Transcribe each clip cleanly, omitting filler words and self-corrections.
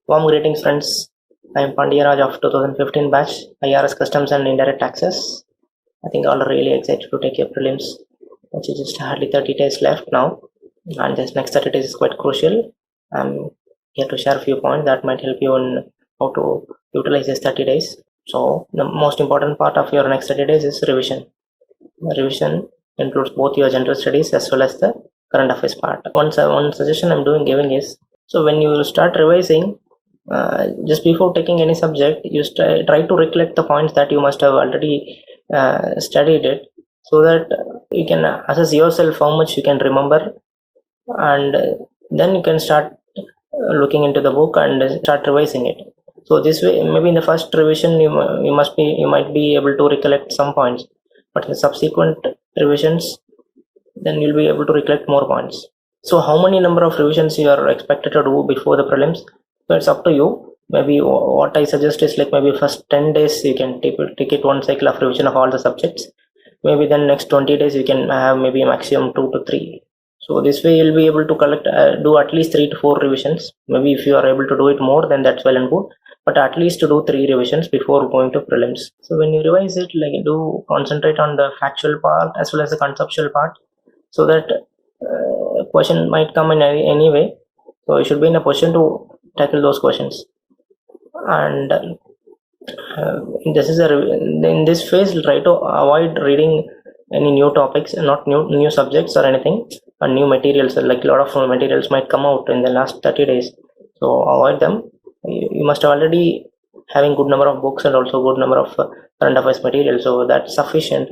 Warm greetings, friends. I am Pandiyaraj of 2015 batch, IRS Customs and Indirect Taxes. I think all are really excited to take your prelims, which is just hardly 30 days left now. And this next 30 days is quite crucial. I'm here to share a few points that might help you in how to utilize this 30 days. So, the most important part of your next 30 days is revision. The revision includes both your general studies as well as the current affairs part. One suggestion I'm giving is, so when you start revising, just before taking any subject, you try to recollect the points that you must have already studied it, so that you can assess yourself how much you can remember, and then you can start looking into the book and start revising it. So this way, maybe in the first revision you might be able to recollect some points, but in the subsequent revisions, then you'll be able to recollect more points. So how many number of revisions you are expected to do before the prelims? So it's up to you. Maybe what I suggest is, like, maybe first 10 days you can take it one cycle of revision of all the subjects. Maybe then next 20 days you can have maybe a maximum 2 to 3. So this way you'll be able to do at least 3 to 4 revisions. Maybe if you are able to do it more, then that's well and good. But at least to do 3 revisions before going to prelims. So when you revise it, like, do concentrate on the factual part as well as the conceptual part, so that question might come in any way. So you should be in a position to tackle those questions. And in this phase, try to avoid reading any new topics, not new subjects or anything, and new materials. Like a lot of materials might come out in the last 30 days, so avoid them. You must have already having good number of books and also good number of current affairs material, so that's sufficient.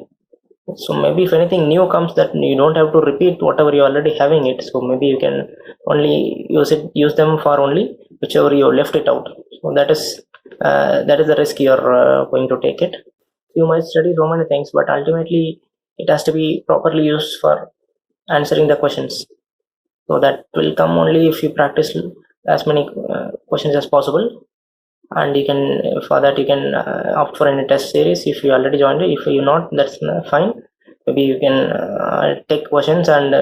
So maybe if anything new comes, that you don't have to repeat whatever you're already having it, so maybe you can only use them for only whichever you left it out. So that is the risk you're going to take it. You might study so many things, but ultimately it has to be properly used for answering the questions. So that will come only if you practice as many questions as possible. And you can, for that, you can opt for any test series if you already joined it. If you not, that's fine. Maybe you can take questions and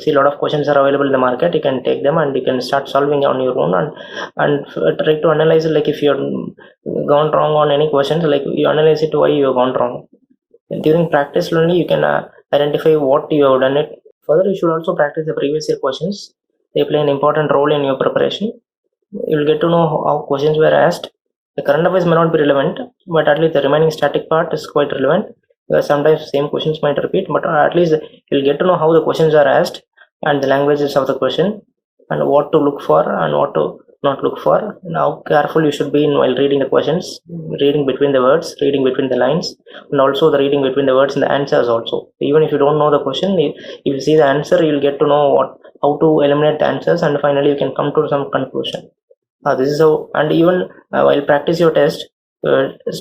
see a lot of questions are available in the market. You can take them and you can start solving on your own, and try to analyze it. Like, if you're gone wrong on any questions, like, you analyze it why you have gone wrong. And during practice only you can identify what you have done it. Further, you should also practice the previous year questions. They play an important role in your preparation. You'll get to know how questions were asked. The current affairs may not be relevant, but at least the remaining static part is quite relevant, because sometimes same questions might repeat, but at least you'll get to know how the questions are asked and the languages of the question, and what to look for and what to not look for, and how careful you should be in while reading the questions, reading between the words, reading between the lines, and also the reading between the words and the answers also. Even if you don't know the question, if you see the answer, you'll get to know how to eliminate the answers, and finally you can come to some conclusion. This is how. And even while practice your test,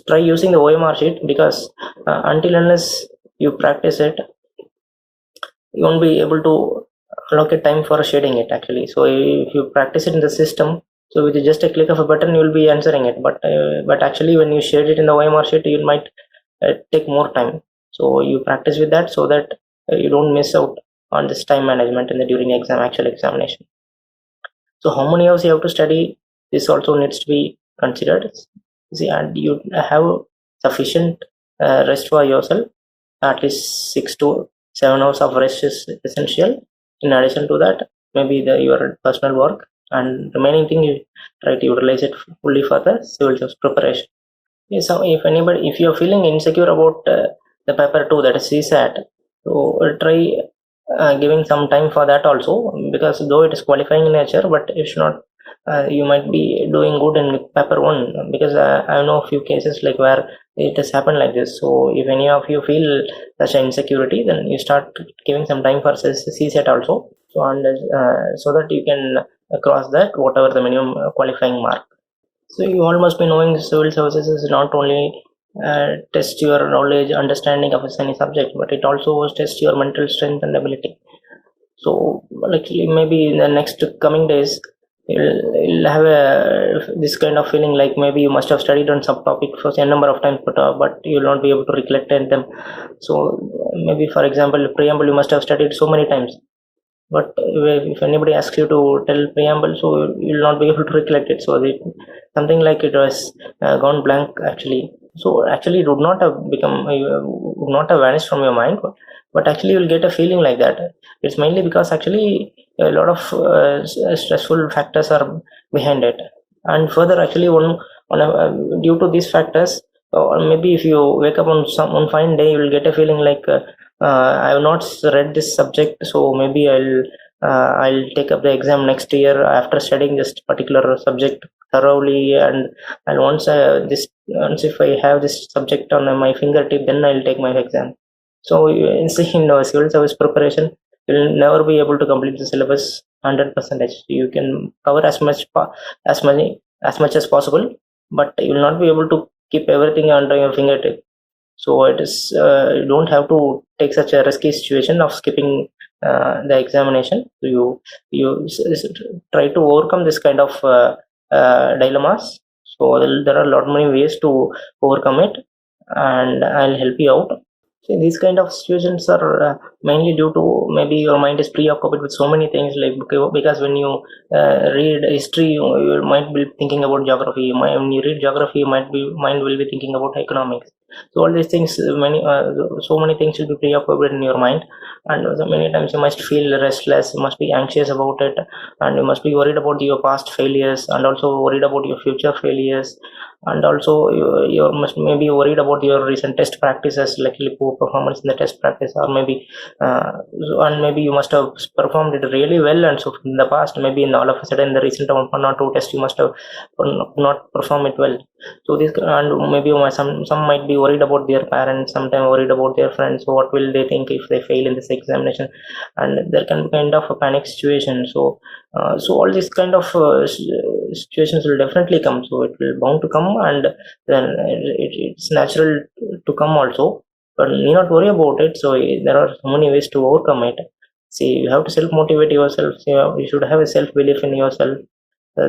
try using the OMR sheet, because until unless you practice it, you won't be able to allocate time for shading it actually. So if you practice it in the system, so with just a click of a button you will be answering it, but actually when you shade it in the OMR sheet, you might take more time. So you practice with that, so that you don't miss out on this time management during actual examination. So how many hours you have to study, this also needs to be considered. See, and you have sufficient rest for yourself. At least 6 to 7 hours of rest is essential. In addition to that, maybe your personal work, and remaining thing you try to utilize it fully for the civil service preparation. So if you're feeling insecure about the paper 2, that is CSAT, so try giving some time for that also, because though it is qualifying in nature, but it should not, you might be doing good in paper 1, because I know a few cases like where it has happened like this. So if any of you feel such an insecurity, then you start giving some time for CSAT also, so so that you can cross that whatever the minimum qualifying mark. So you all must be knowing civil services is not only test your knowledge, understanding of any subject, but it also tests your mental strength and ability. So, like, maybe in the next coming days, you'll have this kind of feeling, like maybe you must have studied on some topic for a number of times, but you'll not be able to recollect them. So maybe, for example, preamble you must have studied so many times, but if anybody asks you to tell preamble, so you'll not be able to recollect it. So something like it was gone blank actually. So actually it would not have become would not have vanished from your mind, but actually you'll get a feeling like that. It's mainly because actually a lot of stressful factors are behind it, and further actually due to these factors, or maybe if you wake up on some one fine day, you will get a feeling like I have not read this subject, so maybe I'll take up the exam next year after studying this particular subject thoroughly, and once if I have this subject on my fingertip, then I'll take my exam. So in civil service preparation, you'll never be able to complete the syllabus 100%. You can cover as much as possible, but you will not be able to keep everything under your fingertip. So it is you don't have to take such a risky situation of skipping the examination. So try to overcome this kind of dilemmas. So there are a lot many ways to overcome it, and I'll help you out. See, these kind of situations are mainly due to maybe your mind is preoccupied with so many things, like because when you read history, you might be thinking about geography. When you read geography, mind will be thinking about economics. So all these things, so many things will be preoccupied in your mind, and so many times you must feel restless. You must be anxious about it, and you must be worried about your past failures, and also worried about your future failures, and also you must maybe worried about your recent test practices, like poor performance in the test practice, or maybe and maybe you must have performed it really well, and so in the past, maybe in all of a sudden in the recent one or two tests you must have not performed it well. So this, and maybe some might be worried about their parents, sometimes worried about their friends. So what will they think if they fail in this examination? And there can be kind of a panic situation. So all these kind of situations will definitely come. So it will bound to come, and then it's natural to come also. But need not worry about it. So there are so many ways to overcome it. See, you have to self motivate yourself. You should have a self belief in yourself.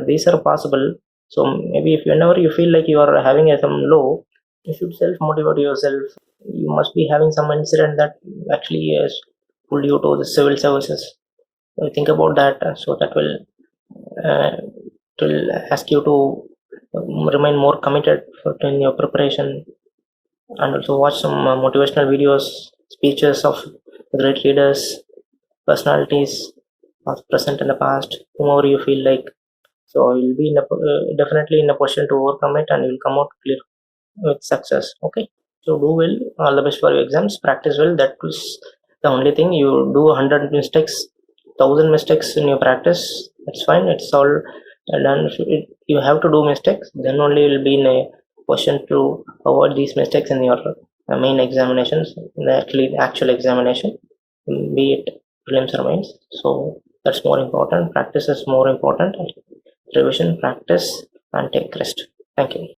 These are possible. So maybe if whenever you feel like you are having some low, you should self motivate yourself. You must be having some incident that actually has pulled you to the civil services. Think about that. So that uh, will ask you to remain more committed in your preparation, and also watch some motivational videos, speeches of great leaders, personalities, past, present, and the past, whomever you feel like. So you'll be definitely in a position to overcome it, and you'll come out clear with success. Okay. So do well. All the best for your exams. Practice well. That is the only thing. You do 100 mistakes, 1,000 mistakes in your practice. That's fine. It's all done. You have to do mistakes. Then only you'll be in a position to avoid these mistakes in your main examinations, in the actual examination, be it prelims or mains. So that's more important. Practice is more important. Revision, practice, and take rest. Thank you.